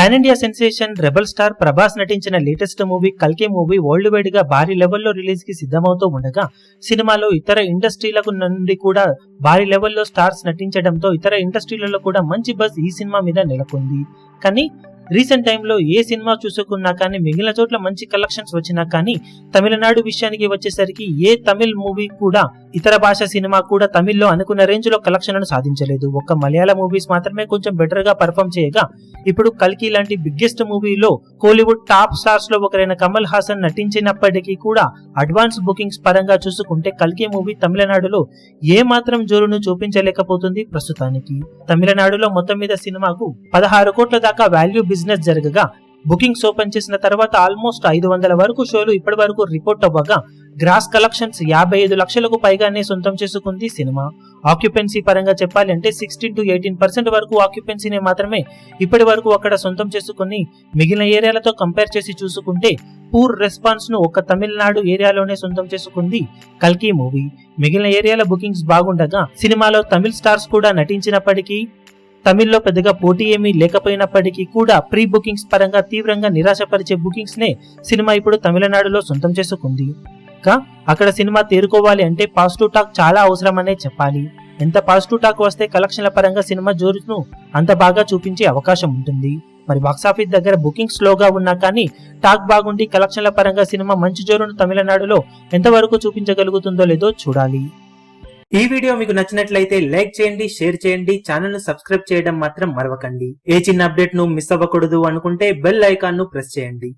Pan India sensation rebel star Prabhas నటించిన latest movie కల్కి movie world wide గా భారీ లెవెల్లో రిలీజ్ కి సిద్ధమవుతూ ఉండగా సినిమాలో ఇతర ఇండస్ట్రీలకు నుండి కూడా భారీ లెవెల్లో స్టార్స్ నటించడంతో ఇతర ఇండస్ట్రీలలో కూడా మంచి బజ్ ఈ సినిమా మీద నెలకొంది. కానీ రీసెంట్ టైంలో ఏ సినిమా చూసుకున్నా కానీ మిగిలిన చోట్ల మంచి కలెక్షన్స్ వచ్చినా కానీ తమిళనాడు విషయానికి వచ్చేసరికి ఏ తమిళ్ మూవీ కూడా ఇతర భాష సినిమా కూడా తమిళ్లో అనుకున్న రేంజ్ లో కలెక్షన్లను సాధించలేదు. ఒక్క మలయాళ మూవీస్ మాత్రమే కొంచెం బెటర్ గా పర్ఫామ్ చేయగా ఇప్పుడు కల్కి లాంటి బిగ్గెస్ట్ మూవీలో కోలీవుడ్ టాప్ స్టార్స్ లో ఒకరైన కమల్ హాసన్ నటించినప్పటికీ కూడా అడ్వాన్స్ బుకింగ్స్ పరంగా చూసుకుంటే కల్కి మూవీ తమిళనాడులో ఏ మాత్రం జోరును చూపించలేకపోతుంది. ప్రస్తుతానికి తమిళనాడులో మొత్తం మీద సినిమాకు 16 కోట్ల దాకా వాల్యూ బిజినెస్ జరగగా బుకింగ్స్ ఓపెన్ చేసిన తర్వాత ఆల్మోస్ట్ 500 వరకు షోలు ఇప్పటి వరకు రిపోర్ట్ అవ్వగా గ్రాస్ కలెక్షన్స్ 55 లక్షలకు పైగానే సొంతం చేసుకుంది సినిమా. ఆక్యుపెన్సీ పరంగా చెప్పాలంటే 16 to 18% వరకు ఆక్యుపెన్సీని మాత్రమే ఇప్పటి వరకు అక్కడ సొంతం చేసుకుని మిగిలిన ఏరియాలతో కంపేర్ చేసి చూసుకుంటే పూర్ రెస్పాన్స్ ను ఒక తమిళనాడు ఏరియాలోనే సొంతం చేసుకుంది కల్కి మూవీ. మిగిలిన ఏరియాల బుకింగ్స్ బాగుండగా సినిమాలో తమిళ స్టార్స్ కూడా నటించినప్పటికీ తమిళ్లో పెద్దగా పోటీ ఏమీ లేకపోయినప్పటికీ కూడా ప్రీ బుకింగ్స్ పరంగా తీవ్రంగా నిరాశపరిచే బుకింగ్స్ నే సినిమా ఇప్పుడు తమిళనాడులో సొంతం చేసుకుంది. అక్కడ సినిమా తేరుకోవాలి అంటే పాజిటివ్ టాక్ చాలా అవసరమనే చెప్పాలి. ఎంత పాజిటివ్ టాక్ వస్తే కలెక్షన్ల పరంగా సినిమా జోరును అంత బాగా చూపించే అవకాశం ఉంటుంది. మరి బాక్సాఫీస్ దగ్గర బుకింగ్ స్లోగా ఉన్నా కానీ టాక్ బాగుండి కలెక్షన్ల పరంగా సినిమా మంచి జోరును తమిళనాడులో ఎంతవరకు చూపించగలుగుతుందో లేదో చూడాలి. ఈ వీడియో మీకు నచ్చినట్లయితే లైక్ చేయండి, షేర్ చేయండి, ఛానల్ ను సబ్స్క్రైబ్ చేయడం మాత్రం మరవకండి. ఏ చిన్న అప్డేట్ ను మిస్ అవ్వకూడదు అనుకుంటే బెల్ ఐకాన్ ను ప్రెస్ చేయండి.